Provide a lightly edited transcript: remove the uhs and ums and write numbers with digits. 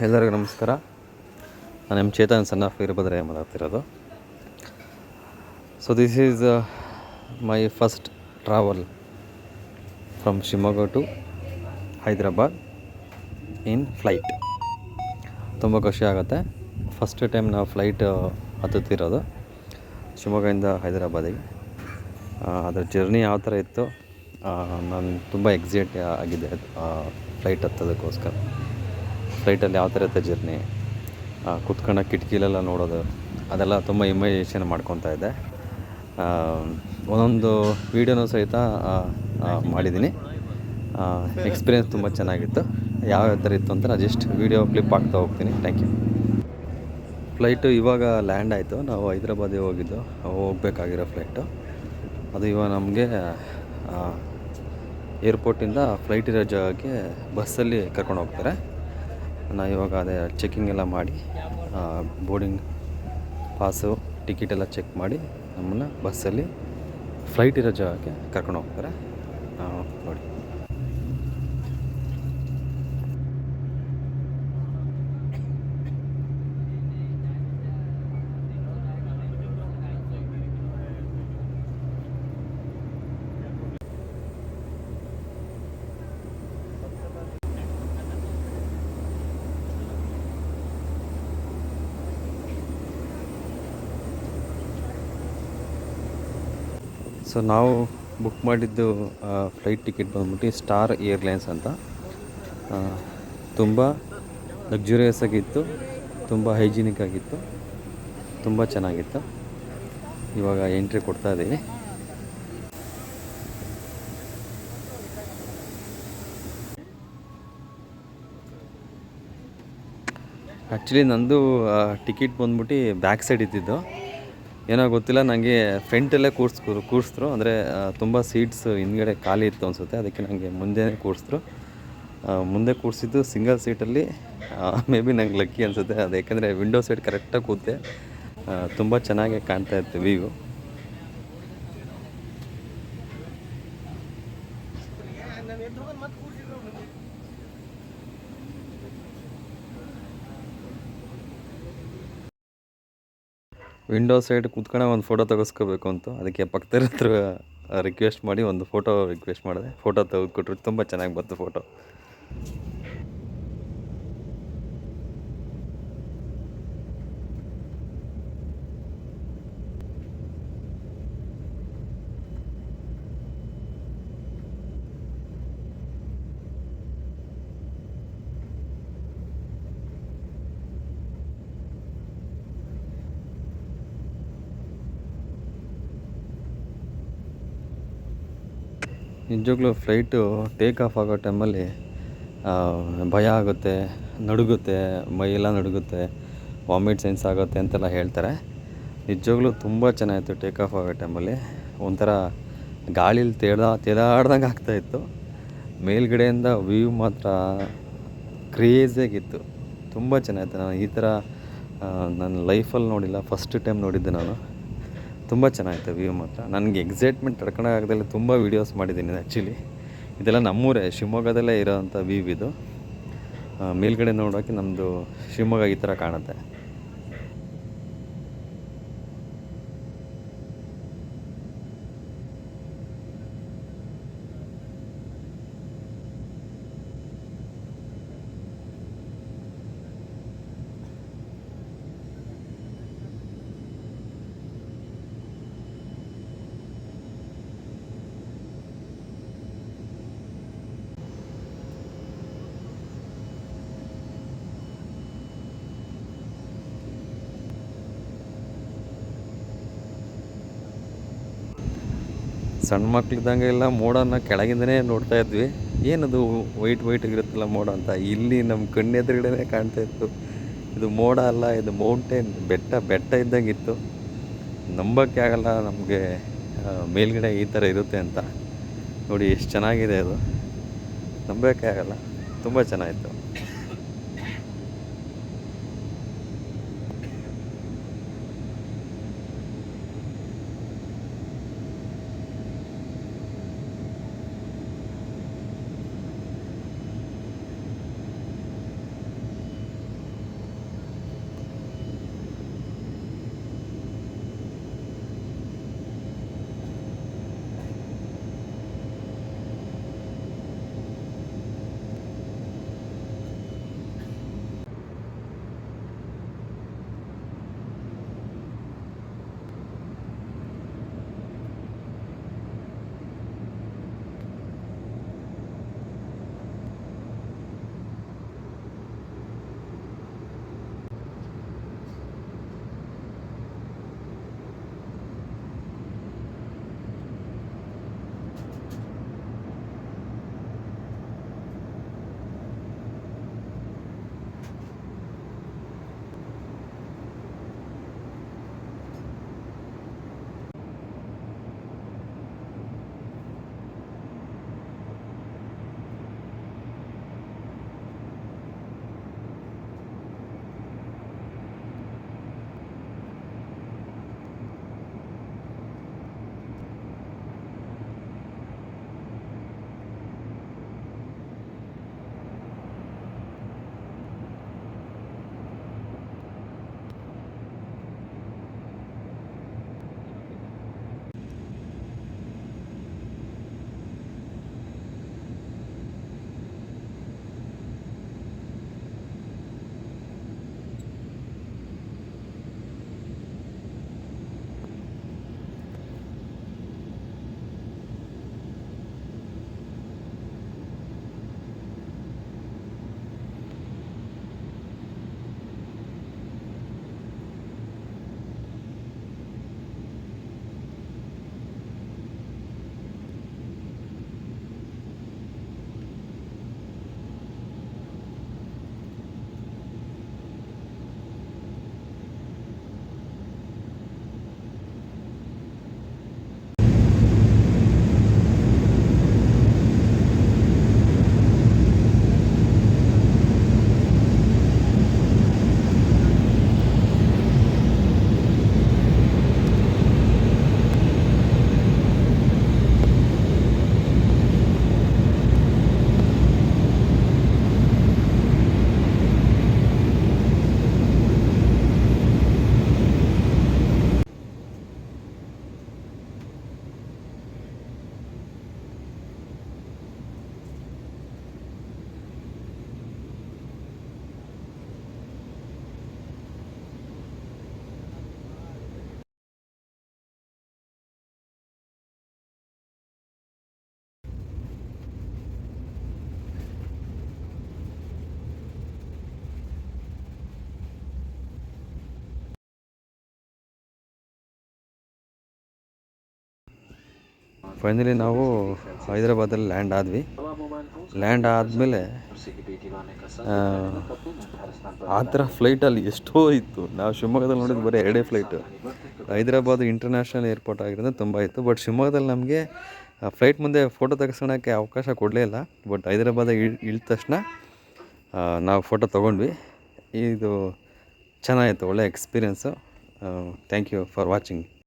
ಎಲ್ಲರಿಗೂ ನಮಸ್ಕಾರ. ನಾನು M Chethan son of Veerabhadra ಮಾತಾಡ್ತಿರೋದು. So this is my first travel from Shivamogga to Hyderabad in flight. ತುಂಬ ಖುಷಿ ಆಗುತ್ತೆ. ಫಸ್ಟ್ ಟೈಮ್ ನಾವು ಫ್ಲೈಟ್ ಹತ್ತುತ್ತಿರೋದು ಶಿವಮೊಗ್ಗದಿಂದ ಹೈದರಾಬಾದಿಗೆ. ಅದರ ಜರ್ನಿ ಯಾವ ಥರ ಇತ್ತು, ನಾನು ತುಂಬ ಎಕ್ಸೈಟ್ ಆಗಿದೆ ಫ್ಲೈಟ್ ಹತ್ತೋದಕ್ಕೋಸ್ಕರ. ಫ್ಲೈಟಲ್ಲಿ ಯಾವ ಥರ ಇರುತ್ತೆ ಜರ್ನಿ, ಕುತ್ಕೊಂಡು ಕಿಟಕಿಲೆಲ್ಲ ನೋಡೋದು, ಅದೆಲ್ಲ ತುಂಬ ಇಮ್ಯಾಜಿನೇಷನ್ ಮಾಡ್ಕೊತಾ ಇದ್ದೆ. ಒಂದೊಂದು ವೀಡಿಯೋನೂ ಸಹಿತ ಮಾಡಿದ್ದೀನಿ. ಎಕ್ಸ್ಪೀರಿಯೆನ್ಸ್ ತುಂಬ ಚೆನ್ನಾಗಿತ್ತು. ಯಾವ್ಯಾವ ಥರ ಇತ್ತು ಅಂತ ನಾನು ಜಸ್ಟ್ ವೀಡಿಯೋ ಕ್ಲಿಪ್ ಹಾಕ್ತಾ ಹೋಗ್ತೀನಿ. Thank you. ಫ್ಲೈಟು ಇವಾಗ ಲ್ಯಾಂಡ್ ಆಯಿತು. ನಾವು ಹೈದ್ರಾಬಾದಿಗೆ ಹೋಗಬೇಕಾಗಿರೋ ಫ್ಲೈಟು ಅದು. ಇವಾಗ ನಮಗೆ ಏರ್ಪೋರ್ಟಿಂದ ಫ್ಲೈಟ್ ಇರೋ ಜಾಗಕ್ಕೆ ಬಸ್ಸಲ್ಲಿ ಕರ್ಕೊಂಡು ಹೋಗ್ತಾರೆ. ನಾವು ಇವಾಗ ಅದೇ ಚೆಕ್ಕಿಂಗ್ ಎಲ್ಲ ಮಾಡಿ ಬೋರ್ಡಿಂಗ್ ಪಾಸು ಟಿಕೆಟ್ ಎಲ್ಲ ಚೆಕ್ ಮಾಡಿ ನಮ್ಮನ್ನು ಬಸ್ಸಲ್ಲಿ ಫ್ಲೈಟ್ ಇರೋ ಜಾಗಕ್ಕೆ ಕರ್ಕೊಂಡು ಹೋಗ್ತಾರೆ. ನೋಡಿ, ಸೊ ನಾವು ಬುಕ್ ಮಾಡಿದ್ದು ಫ್ಲೈಟ್ ಟಿಕೆಟ್ ಬಂದ್ಬಿಟ್ಟು ಸ್ಟಾರ್ ಏರ್ಲೈನ್ಸ್ ಅಂತ. ತುಂಬ ಲಕ್ಸುರಿಯಸ್ ಆಗಿತ್ತು, ತುಂಬ ಹೈಜಿನಿಕ್ ಆಗಿತ್ತು, ತುಂಬ ಚೆನ್ನಾಗಿತ್ತು. ಇವಾಗ ಎಂಟ್ರಿ ಕೊಡ್ತಾ ಇದ್ದೀವಿ. ಆ್ಯಕ್ಚುಲಿ ನಂದು ಟಿಕೆಟ್ ಬಂದ್ಬಿಟ್ಟು ಬ್ಯಾಕ್ ಸೈಡ್ ಇದ್ದಿದ್ದು. ಏನೋ ಗೊತ್ತಿಲ್ಲ, ನನಗೆ ಫ್ರಂಟಲ್ಲೇ ಕೂರಿಸಿದ್ರು. ಅಂದರೆ ತುಂಬ ಸೀಟ್ಸ್ ಹಿಂದ್ಗಡೆ ಖಾಲಿ ಇತ್ತು ಅನಿಸುತ್ತೆ. ಅದಕ್ಕೆ ನನಗೆ ಮುಂದೆನೇ ಕೂರಿಸಿದ್ರು. ಮುಂದೆ ಕೂರಿಸಿದ್ದು ಸಿಂಗಲ್ ಸೀಟಲ್ಲಿ. ಮೇ ಬಿ ನಂಗೆ ಲಕ್ಕಿ ಅನಿಸುತ್ತೆ ಅದು, ಯಾಕೆಂದರೆ ವಿಂಡೋ ಸೈಡ್ ಕರೆಕ್ಟಾಗಿ ಕೂತೆ. ತುಂಬ ಚೆನ್ನಾಗಿ ಕಾಣ್ತಾ ಇತ್ತು ವ್ಯೂ. ವಿಂಡೋ ಸೈಡ್ ಕೂತ್ಕೊಂಡು ಒಂದು ಫೋಟೋ ತೆಗೆಸ್ಕೋಬೇಕು ಅಂತ, ಅದಕ್ಕೆ ಪಕ್ಕದ ಹತ್ರ ರಿಕ್ವೆಸ್ಟ್ ಮಾಡಿ ಒಂದು ಫೋಟೋ ರಿಕ್ವೆಸ್ಟ್ ಮಾಡಿದೆ. ಫೋಟೋ ತೆಗೆದುಕೊಟ್ರು. ತುಂಬ ಚೆನ್ನಾಗಿ ಬಂತು ಫೋಟೋ. ನಿಜವಾಗ್ಲೂ ಫ್ಲೈಟು ಟೇಕ್ ಆಫ್ ಆಗೋ ಟೈಮಲ್ಲಿ ಭಯ ಆಗುತ್ತೆ, ನಡುಗುತ್ತೆ, ಮೈಯೆಲ್ಲ ನಡುಗುತ್ತೆ, ವಾಮಿಟ್ ಸೆನ್ಸ್ ಆಗುತ್ತೆ ಅಂತೆಲ್ಲ ಹೇಳ್ತಾರೆ. ನಿಜವಾಗ್ಲೂ ತುಂಬ ಚೆನ್ನಾಗಿತ್ತು ಟೇಕ್ ಆಫ್ ಆಗೋ ಟೈಮಲ್ಲಿ. ಒಂಥರ ಗಾಳೀಲಿ ತೇಲಾಡ್ದಂಗೆ ಆಗ್ತಾಯಿತ್ತು. ಮೇಲ್ಗಡೆಯಿಂದ ವ್ಯೂ ಮಾತ್ರ ಕ್ರೇಜಿಯಾಗಿತ್ತು. ತುಂಬ ಚೆನ್ನಾಗಿತ್ತು. ನಾನು ಈ ಥರ ನನ್ನ ಲೈಫಲ್ಲಿ ನೋಡಿಲ್ಲ, ಫಸ್ಟ್ ಟೈಮ್ ನೋಡಿದ್ದೆ ನಾನು. ತುಂಬ ಚೆನ್ನಾಗಿತ್ತು ವ್ಯೂ ಮಾತ್ರ. ನನಗೆ ಎಕ್ಸೈಟ್ಮೆಂಟ್ ತಡ್ಕೊಳಕ್ಕಾಗ್ದಲೇ ತುಂಬ ವೀಡಿಯೋಸ್ ಮಾಡಿದ್ದೀನಿ. ಆ್ಯಕ್ಚುಲಿ ಇದೆಲ್ಲ ನಮ್ಮೂರೇ, ಶಿವಮೊಗ್ಗದಲ್ಲೇ ಇರೋವಂಥ ವ್ಯೂ ಇದು. ಮೇಲ್ಗಡೆ ನೋಡೋಕ್ಕೆ ನಮ್ಮದು ಶಿವಮೊಗ್ಗ ಈ ಥರ ಕಾಣುತ್ತೆ. ಸಣ್ಣ ಮಕ್ಳಿದ್ದಂಗೆ ಎಲ್ಲ ಮೋಡನ ಕೆಳಗಿಂದನೇ ನೋಡ್ತಾ ಇದ್ವಿ. ಏನದು ವೈಟ್ ಇರುತ್ತಲ್ಲ ಮೋಡ ಅಂತ. ಇಲ್ಲಿ ನಮ್ಮ ಕಣ್ಣೆದುರುಗಡೆ ಕಾಣ್ತಾ ಇತ್ತು. ಇದು ಮೋಡ ಅಲ್ಲ, ಇದು ಮೌಂಟೇನ್, ಬೆಟ್ಟ ಇದ್ದಂಗಿತ್ತು. ನಂಬೋಕ್ಕೆ ಆಗಲ್ಲ ನಮಗೆ ಮೇಲ್ಗಡೆ ಈ ಥರ ಇರುತ್ತೆ ಅಂತ. ನೋಡಿ ಎಷ್ಟು ಚೆನ್ನಾಗಿದೆ ಅದು, ನಂಬೋಕ್ಕೆ ಆಗಲ್ಲ. ತುಂಬ ಚೆನ್ನಾಗಿತ್ತು. ಫೈನಲಿ ನಾವು ಹೈದ್ರಾಬಾದಲ್ಲಿ ಲ್ಯಾಂಡ್ ಆದ್ವಿ. ಲ್ಯಾಂಡ್ ಆದಮೇಲೆ ಆ ಥರ ಫ್ಲೈಟಲ್ಲಿ ಎಷ್ಟೋ ಇತ್ತು. ನಾವು ಶಿವಮೊಗ್ಗದಲ್ಲಿ ನೋಡಿದ್ದು ಬರೀ 2 ಫ್ಲೈಟು. ಹೈದ್ರಾಬಾದ್ ಇಂಟರ್ನ್ಯಾಷನಲ್ ಏರ್ಪೋರ್ಟ್ ಆಗಿರೋದು ತುಂಬ ಇತ್ತು. ಬಟ್ ಶಿವಮೊಗ್ಗದಲ್ಲಿ ನಮಗೆ ಫ್ಲೈಟ್ ಮುಂದೆ ಫೋಟೋ ತೆಗೆಸ್ಕೊಳಕ್ಕೆ ಅವಕಾಶ ಕೊಡಲೇ ಇಲ್ಲ. ಬಟ್ ಹೈದ್ರಾಬಾದಾಗ ಇಳಿದ ತಕ್ಷಣ ನಾವು ಫೋಟೋ ತೊಗೊಂಡ್ವಿ. ಇದು ಚೆನ್ನಾಗಿತ್ತು, ಒಳ್ಳೆ experience. Thank you for watching.